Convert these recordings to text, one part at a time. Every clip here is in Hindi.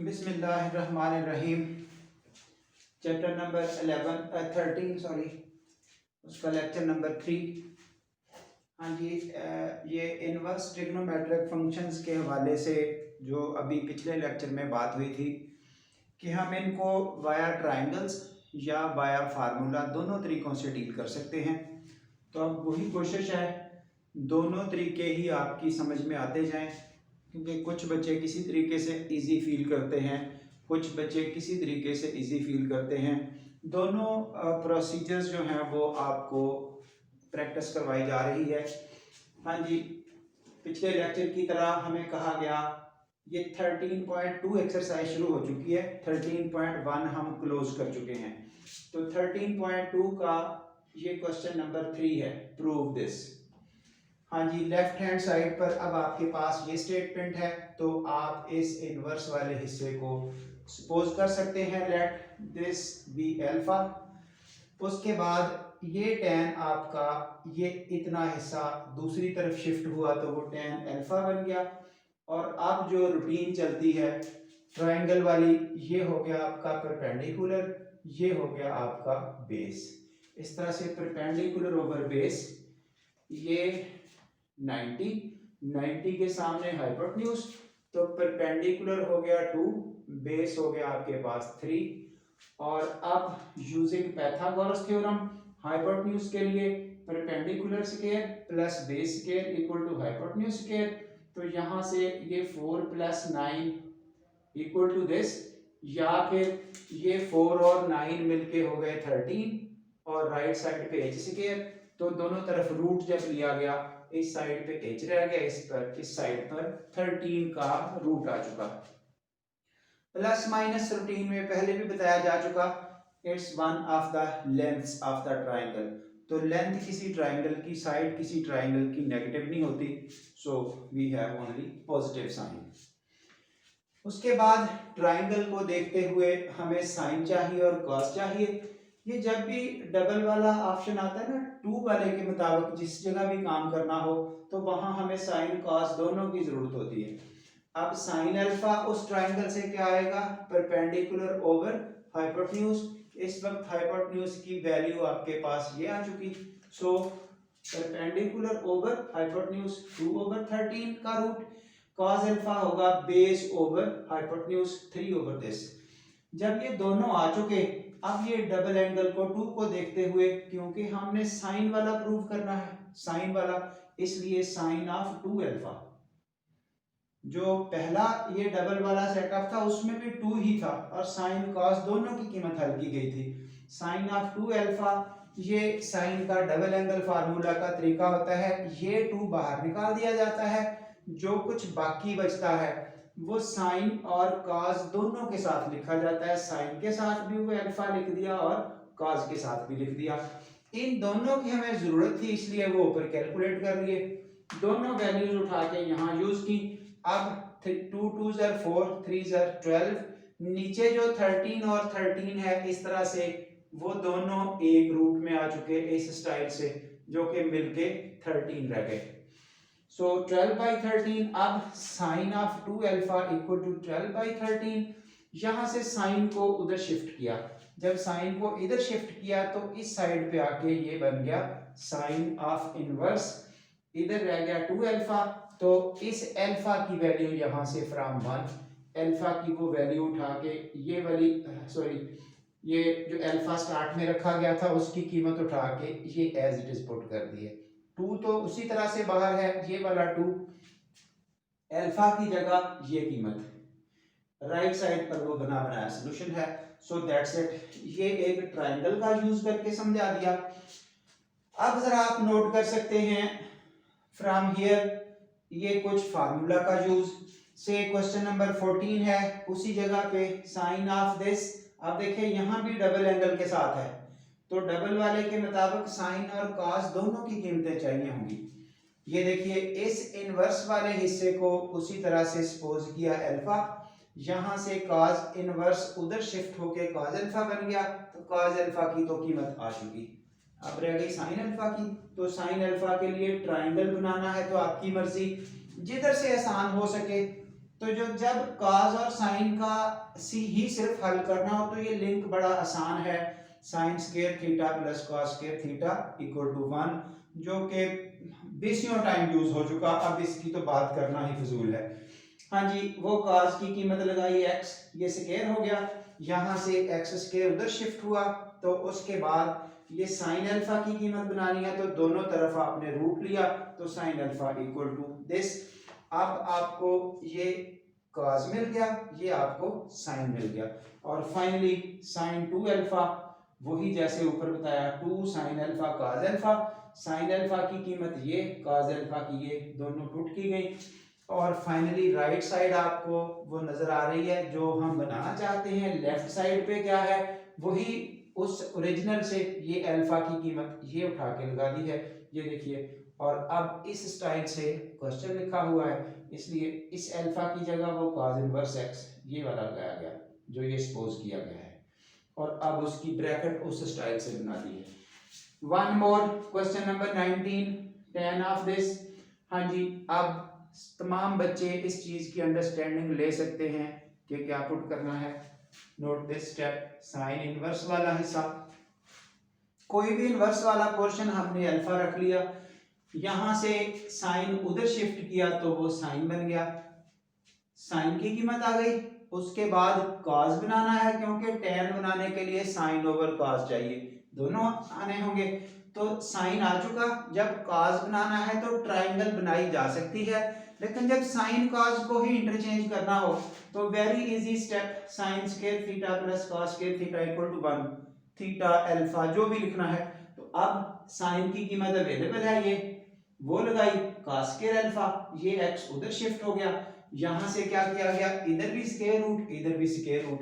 बिस्मिल्लाहिर्रहमानिर्रहीम। चैप्टर नंबर 13 सॉरी, उसका लेक्चर नंबर 3। हाँ जी, ये इनवर्स ट्रिग्नोमेट्रिक फंक्शंस के हवाले से जो अभी पिछले लेक्चर में बात हुई थी कि हम इनको वाया ट्राइंगल्स या वाया फार्मूला दोनों तरीक़ों से डील कर सकते हैं। तो अब वही कोशिश है दोनों तरीके ही आपकी समझ में आते जाएं, क्योंकि कुछ बच्चे किसी तरीके से इजी फील करते हैं, कुछ बच्चे किसी तरीके से इजी फील करते हैं। दोनों प्रोसीजर्स जो हैं वो आपको प्रैक्टिस करवाई जा रही है। हाँ जी, पिछले लेक्चर की तरह हमें कहा गया ये 13.2 एक्सरसाइज शुरू हो चुकी है, 13.1 हम क्लोज कर चुके हैं। तो 13.2 का ये क्वेश्चन नंबर 3 है, प्रूव दिस। हाँ जी, लेफ्ट हैंड साइड पर अब आपके पास ये स्टेटमेंट है, तो आप इस इनवर्स वाले हिस्से को सपोज कर सकते हैं, लेट दिस बी अल्फा। उसके बाद ये tan आपका ये इतना हिस्सा दूसरी तरफ शिफ्ट हुआ तो वो tan अल्फा बन गया। और अब जो रूटीन चलती है ट्रायंगल वाली, ये हो गया आपका परपेंडिकुलर, ये हो गया आपका बेस। इस तरह से परपेंडिकुलर ओवर बेस, ये 90 के सामने हाइपोटेन्यूज, तो परपेंडिकुलर हो गया 2, बेस हो गया आपके पास 3। और अब यूजिंग पाइथागोरस थ्योरम, हाइपोटेन्यूज के लिए perpendicular square plus base square equal to hypotenuse square. तो यहाँ से ये 4 + 9 इक्वल टू दिस, या फिर ये 4 और 9 मिलके हो गए 13, और राइट साइड पे h स्क्वायर। तो दोनों तरफ रूट जब लिया गया, इस साइड पे h रह गया, इस साइड पर 13 का रूट आ चुका। प्लस माइनस रूटीन में पहले भी बताया जा चुका, it's one of the lengths of the triangle. तो लेंथ किसी ट्रायंगल की, साइड किसी ट्रायंगल की नेगेटिव नहीं होती, so we have only positive sign. उसके बाद ट्रायंगल को देखते हुए हमें साइन चाहिए और कॉस चाहिए। ये जब भी डबल वाला ऑप्शन आता है ना, 2 वाले के मुताबिक जिस जगह भी काम करना हो, तो वहां हमें साइन कॉस दोनों की जरूरत होती है। अब साइन अल्फा उस ट्रायंगल से क्या आएगा, परपेंडिकुलर ओवर हाइपोटेन्यूज। इस वक्त हाइपोटेन्यूज की वैल्यू आपके पास ये आ चुकी, सो परपेंडिकुलर ओवर हाइपोटेन्यूज 2/13 का रूट, cos अल्फा होगा बेस ओवर हाइपोटेन्यूज 3/दिस। जब ये दोनों आ चुके, अब ये डबल एंगल को 2 को देखते हुए, क्योंकि हमने साइन वाला प्रूव करना है, साइन वाला, इसलिए साइन ऑफ 2 अल्फा। जो पहला ये डबल वाला सेटअप था उसमें भी 2 ही था, और साइन कॉस दोनों की कीमत हल की गई थी। साइन ऑफ 2 अल्फा, ये साइन का डबल एंगल फार्मूला का तरीका होता है, ये 2 बाहर निकाल दिया जाता है, जो कुछ बाकी बचता है वो साइन और कॉस दोनों के साथ लिखा जाता है। साइन के साथ भी वो अल्फा लिख दिया और कॉस के साथ भी लिख दिया। इन दोनों की हमें जरूरत थी, इसलिए वो ऊपर कैलकुलेट कर लिए, दोनों वैल्यूज उठा के यहाँ यूज की। अब 2 2 4, 3 12, नीचे जो 13 और 13 है, इस तरह से वो दोनों एक रूट में आ चुके इस स्टाइल से, जो कि मिलके 13 रह गए। सो 12/13। अब sine of 2 alpha equal to 12/13। यहां से साइन को उधर शिफ्ट किया, जब साइन को इधर शिफ्ट किया तो इस साइड पे आके ये बन गया साइन ऑफ इनवर्स, इधर रह गया 2 अल्फा। तो इस अल्फा की वैल्यू यहां से फ्रॉम 1, अल्फा की वो वैल्यू उठा के ये वाली, सॉरी, ये जो अल्फा स्टार्ट में रखा गया था उसकी कीमत उठा के ये एज इट इज पुट कर दिए। 2 तो उसी तरह से बाहर है, ये वाला 2, अल्फा की जगह ये कीमत, राइट साइड पर वो बना बनाया सॉल्यूशन है। सो दैट्स इट, ये एक ट्रायंगल का यूज करके समझा दिया। अब जरा आप नोट कर सकते हैं फ्रॉम हियर, ये कुछ फार्मूला का यूज से क्वेश्चन नंबर 14 है, उसी जगह पे साइन ऑफ दिस। अब देखिए यहाँ भी डबल एंगल के साथ है, तो डबल वाले के मुताबिक साइन और कॉस दोनों की कीमतें चाहिए होंगी। ये देखिए इस इनवर्स वाले हिस्से को उसी तरह से सपोज किया अल्फा, यहां से कॉस इनवर्स उधर शिफ्ट होके कॉस अल्फा बन गया, तो कॉस अल्फा की तो कीमत आ चुकी। अब रह गई साइन अल्फा की, तो साइन अल्फा के लिए ट्रायंगल बनाना है तो आपकी मर्जी, जिधर से आसान हो सके। तो जो जब cos और sin का ही सिर्फ हल करना हो तो ये लिंक बड़ा आसान है, sin square theta plus cos square theta equal to 1, जो कि बीसियों टाइम यूज हो चुका, अब इसकी तो बात करना ही फजूल है। हाँ जी, वो cos की कीमत लगाई x, ये स्क्वायर हो गया, यहाँ से x स्क्वायर उधर शिफ्ट हुआ, तो उसके बाद ये sin अल्फा की कीमत बनानी है, तो दोनों तरफ आपने रूट लिया, तो sin alpha equal to this. अब आपको ये cos मिल गया, ये आपको sin मिल गया, और फाइनली sin 2 अल्फा, वही जैसे ऊपर बताया 2 sin alpha cos alpha, sin alpha की कीमत ये, cos अल्फा की ये, दोनों पुट की गई, और फाइनली राइट साइड आपको वो नजर आ रही है जो हम बनाना चाहते हैं। लेफ्ट साइड पे क्या है, वही उस ओरिजिनल से ये अल्फा की कीमत ये उठा के लगा दी है, ये देखिए, और अब इस स्टाइल से क्वेश्चन लिखा हुआ है, इसलिए इस अल्फा की जगह वो cos इनवर्स x ये वाला लगाया गया जो ये सपोज किया गया है, और अब उसकी ब्रैकेट उस स्टाइल से बना दी है। One more question number 19 10 of this. हाँ जी, अब तमाम बच्चे इस चीज की अंडरस्टैंडिंग ले सकते हैं कि क्या पुट करना है। Note this step, sine inverse वाला हिस्सा, कोई भी इनवर्स वाला पोर्शन हमने अल्फा रख लिया, यहां से साइन उधर शिफ्ट किया तो वो साइन बन गया, साइन की कीमत आ गई, उसके बाद कॉस बनाना है क्योंकि tan बनाने के लिए साइन ओवर कॉस चाहिए, दोनों आने होंगे, तो साइन आ चुका। जब कॉस बनाना है तो ट्राइंगल बनाई जा सकती है, लेकिन जब साइन कॉस को ही इंटरचेंज करना हो तो very easy step, sine square theta plus cos square theta equal to 1, theta alpha जो भी लिखना है। तो अब साइन की कीमत अवेलेबल है, ये वो लगाई, कॉस स्क्वायर अल्फा, ये x उधर शिफ्ट हो गया, यहां से क्या किया गया, इधर भी स्क्वायर रूट इधर भी स्क्वायर रूट,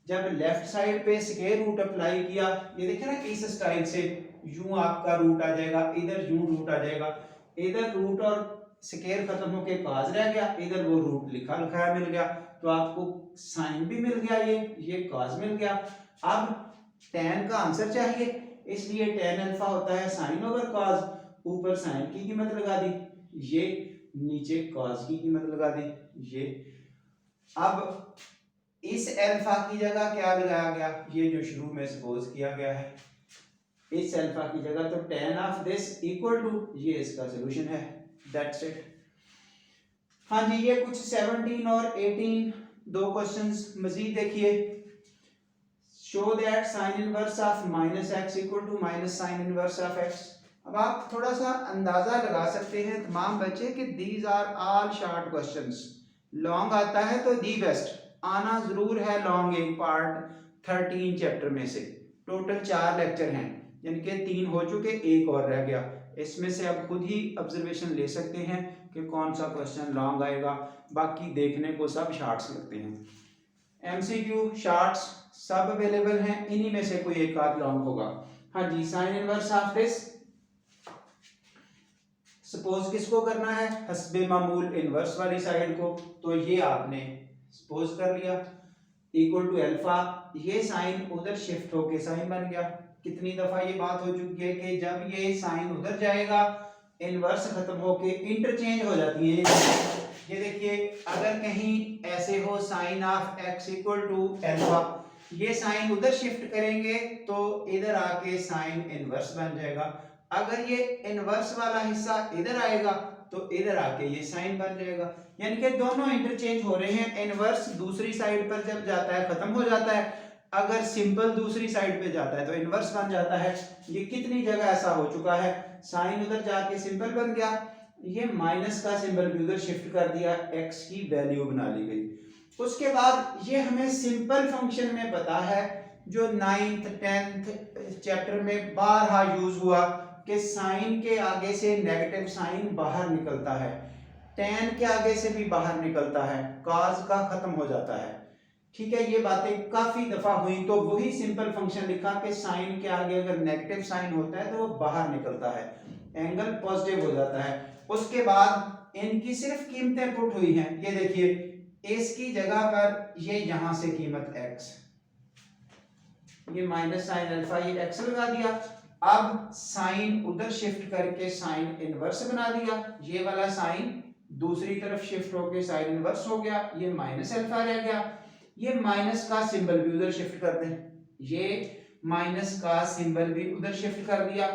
जब लेफ्ट साइड पे स्क्वायर रूट अप्लाई किया, ये देखिए ना इस स्टाइल से यूं आपका रूट आ जाएगा, इधर यूं रूट आ जाएगा, इधर रूट और स्क्वायर खत्म होके cos रह गया, इधर वो रूट लिखा लिखाया मिल गया, तो आपको साइन भी मिल गया, ये cos मिल गया। अब tan का आंसर चाहिए, इसलिए tan अल्फा होता है sin ओवर cos, ऊपर sin की कीमत लगा दी, ये नीचे cos की कीमत लगा दी, ये। अब इस अल्फा की जगह क्या लगाया गया, ये जो शुरू में सपोज किया गया है, इस अल्फा की जगह, तो tan of this equal to, ये इसका सॉल्यूशन है, दैट्स इट। हाँ जी, ये कुछ 17 और 18 दो क्वेश्चंस मजीद देखिए। Show that sine inverse of minus x equal to minus sine inverse of x. अब आप थोड़ा सा अंदाजा लगा सकते हैं तमाम बच्चे कि these are all short questions, long आता है तो दी बेस्ट, आना जरूर है लॉन्ग एक पार्ट 13 चैप्टर में से, टोटल 4 लेक्चर हैं, जिनके 3 हो चुके, एक और रह गया, इसमें से आप खुद ही ऑब्जर्वेशन ले सकते हैं कि कौन सा क्वेश्चन लॉन्ग आएगा, बाकी देखने को सब शॉर्ट्स लगते हैं। एमसीक्यू शॉर्ट्स सब अवेलेबल हैं, इन्हीं में से कोई एक आध लॉन्ग होगा। हाँ जी, sine inverse of this, suppose किसको करना है, हस्बे मामूल इनवर्स वाली साइड को, तो ये आपने सपोज कर लिया, इक्वल टू अल्फा, ये साइन उधर शिफ्ट होके साइन बन गया। कितनी दफा ये बात हो चुकी है कि जब ये साइन उधर जाएगा इनवर्स खत्म होके इंटरचेंज हो जाती है। ये देखिए, अगर कहीं ऐसे हो sine of x equal to alpha, ये साइन उधर शिफ्ट करेंगे तो इधर आके साइन इनवर्स बन जाएगा, अगर ये इनवर्स वाला हिस्सा इधर आएगा तो इधर आके ये साइन बन जाएगा, यानी कि दोनों इंटरचेंज हो रहे हैं। इनवर्स दूसरी साइड पर जब जाता है खत्म हो जाता है, अगर सिंपल दूसरी साइड पे जाता है तो इनवर्स बन जाता है। ये कितनी जगह ऐसा हो चुका है, साइन उधर जाके सिंपल बन गया, ये माइनस का सिंबल भी उधर शिफ्ट कर दिया, x की वैल्यू बना ली गई। उसके बाद ये हमें सिंपल फंक्शन में पता है, जो 9th 10th चैप्टर में बारहा यूज हुआ कि साइन के आगे से नेगेटिव साइन बाहर निकलता है, tan के आगे से भी बाहर निकलता है, cos का खत्म हो जाता है। ठीक है, ये बातें काफी दफा हुई, तो वही सिंपल फंक्शन लिखा कि साइन के आगे अगर नेगेटिव साइन होता है तो वो बाहर निकलता है, एंगल पॉजिटिव हो जाता है। उसके बाद इनकी सिर्फ कीमतें पुट हुई हैं, ये देखिए, इसकी जगह पर ये यहां से कीमत x, ये माइनस साइन अल्फा, ये x लगा दिया, अब साइन उधर शिफ्ट करके साइन इनवर्स बना दिया, ये वाला साइन दूसरी तरफ शिफ्ट होके साइन इनवर्स हो गया, ये माइनस अल्फा रह गया। ये माइनस का सिंबल भी उधर शिफ्ट कर दें, ये माइनस का सिंबल भी उधर शिफ्ट कर दिया,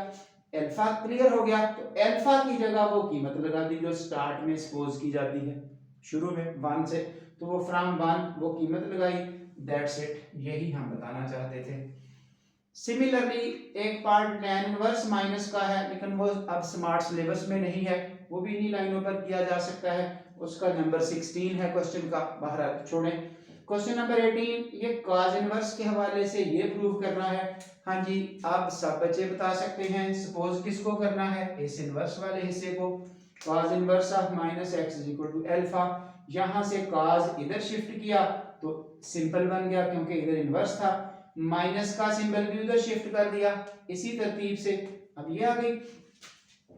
अल्फा क्लियर हो गया। तो अल्फा की जगह वो कीमत लगा दी जो स्टार्ट में सपोज की जाती है शुरू में 1 से, तो वो फ्रॉम 1 वो कीमत लगाई, दैट्स इट, यही हम बताना चाहते थे। सिमिलरली एक पार्ट tan इनवर्स माइनस का है, लेकिन वो अब स्मार्ट सिलेबस में नहीं है, वो भी इन्हीं लाइनों पर किया जा सकता है, उसका नंबर 16 है क्वेश्चन का, बहरहाल छोड़ें। क्वेश्चन नंबर 18, ये cos इनवर्स के हवाले से ये प्रूव करना है। हाँ जी, आप सब बच्चे बता सकते हैं, सपोज किसको करना है, इस इनवर्स वाले हिस्से को, cos inverse of minus x is equal to alpha, यहां से cos इधर शिफ्ट किया तो सिंपल बन गया क्योंकि इधर इनवर्स था, माइनस का सिंबल भी उधर शिफ्ट कर दिया, इसी तरतीब से अब ये आ गई।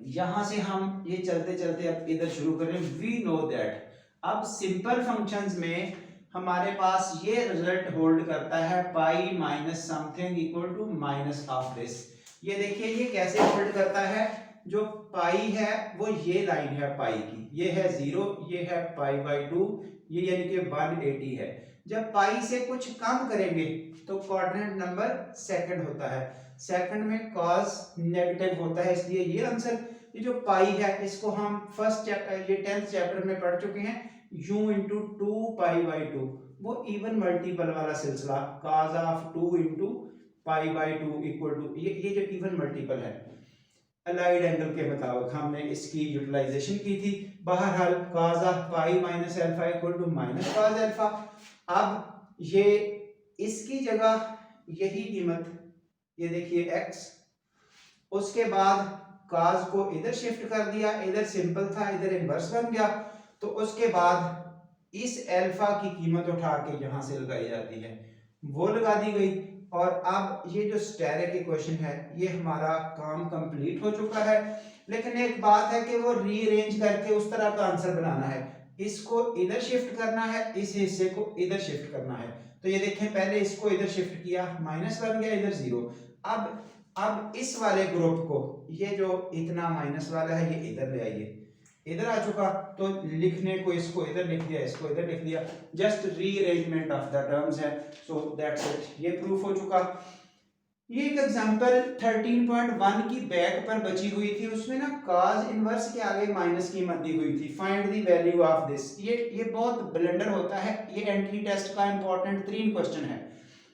यहां से हम ये चलते चलते अब इधर शुरू करें। वी नो दैट अब सिंपल फंक्शंस में हमारे पास ये रिजल्ट होल्ड करता है pi minus something equal to minus of this. ये देखिए ये कैसे होल्ड करता है, जो पाई है वो ये लाइन है पाई की, ये है 0, ये है पाई बाई 2, ये यानी कि 180 है। जब पाई से कुछ कम करेंगे तो क्वाड्रेंट नंबर सेकंड होता है, सेकंड में cos नेगेटिव होता है, इसलिए ये आंसर। ये जो पाई है इसको हम फर्स्ट चैप्टर ये 10th चैप्टर में पढ़ चुके हैं, u इंटू 2 पाई बाई 2, वो इवन मल्टीपल वाला सिलसिला, cos of 2 into pi by 2 equal to ये जो इवन मल्टीपल है, अलाइड एंगल के मुताबिक हमने इसकी यूटिलाइजेशन की थी। बहरहाल cos of pi minus alpha equal to minus cos alpha. अब ये इसकी जगह यही कीमत, ये देखिए x, उसके बाद cos को इधर शिफ्ट कर दिया, इधर सिंपल था इधर इनवर्स बन गया, तो उसके बाद इस अल्फा की कीमत उठा के यहां से लगाई जाती है, वो लगा दी गई। और अब ये जो स्टेरिक इक्वेशन है ये हमारा काम कंप्लीट हो चुका है, लेकिन एक बात है कि वो रीअरेंज करके उस तरह का आंसर बनाना है, इसको इधर शिफ्ट करना है, इस हिस्से को इधर शिफ्ट करना है। तो ये देखें पहले इसको इधर शिफ्ट किया, माइनस बन गया, इधर 0। अब इस वाले ग्रुप को, ये जो इतना माइनस वाला है ये इधर ले आइए, इधर आ चुका, तो लिखने को इसको इधर लिख दिया, इसको इधर लिख दिया, just rearrangement of the terms है, सो दैट्स इट, ये प्रूफ हो चुका। ये एक एग्जांपल 13.1 की बैक पर बची हुई थी, उसमें ना cos इनवर्स के आगे माइनस की कीमत दी हुई थी, find the value of this. ये बहुत ब्लंडर होता है, ये एंट्री टेस्ट का इंपॉर्टेंट 3 क्वेश्चन है।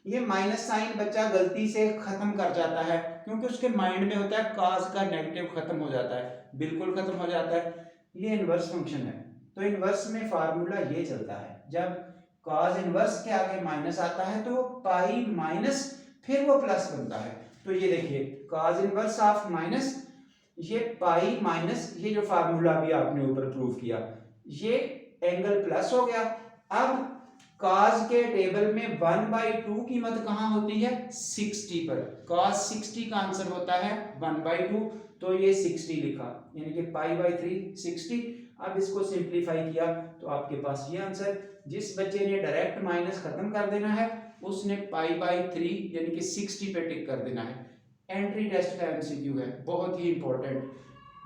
ये माइनस साइन बच्चा गलती से खत्म कर जाता है क्योंकि उसके माइंड में होता है cos का नेगेटिव खत्म हो जाता है, बिल्कुल खत्म हो जाता है। ये इनवर्स फंक्शन है, तो इनवर्स में फार्मूला ये चलता है, जब cos इनवर्स के आगे माइनस आता है तो पाई माइनस फिर वो प्लस बनता है। तो ये देखिए cos इनवर्स ऑफ माइनस, ये पाई माइनस, ये जो फार्मूला भी आपने ऊपर प्रूव किया, ये एंगल प्लस हो गया। अब cos के टेबल में 1/2 कीमत कहाँ होती है, 60 पर, cos 60 का आंसर होता है 1/2, तो ये 60 लिखा, यानी कि पाई बाई 3 60। अब इसको सिंप्लीफाई किया तो आपके पास ये आंसर। जिस बच्चे ने डायरेक्ट माइनस खत्म कर देना है उसने पाई बाई 3 यानी कि 60 पे टिक कर देना है। एंट्री टेस्ट का एमसीक्यू है, बहुत ही इंपॉर्टेंट,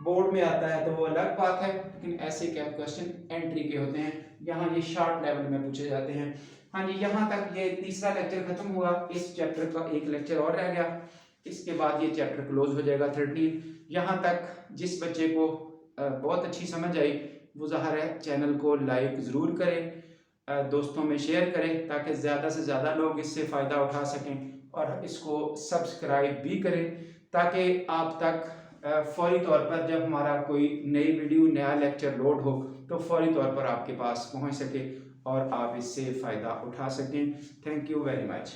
बोर्ड में आता है तो वो अलग बात है, लेकिन ऐसे क्या क्वेश्चन एंट्री के होते हैं, यहाँ ये शॉर्ट लेवल में पूछे जाते हैं। हाँ जी, यहाँ तक ये तीसरा लेक्चर खत्म हुआ, इस चैप्टर का एक लेक्चर और रह गया, इसके बाद ये चैप्टर क्लोज हो जाएगा 13। यहाँ तक जिस बच्चे को बहुत अच्छी समझ आई वो ज़ाहिर है चैनल को लाइक ज़रूर करें, दोस्तों में शेयर करें ताकि ज़्यादा से ज़्यादा लोग इससे फ़ायदा उठा सकें, और इसको सब्सक्राइब भी करें ताकि आप तक फौरी तौर पर जब हमारा कोई नई वीडियो नया लेक्चर लोड हो तो फौरी तौर पर आपके पास पहुंच सके और आप इससे फ़ायदा उठा सकें। Thank you very much.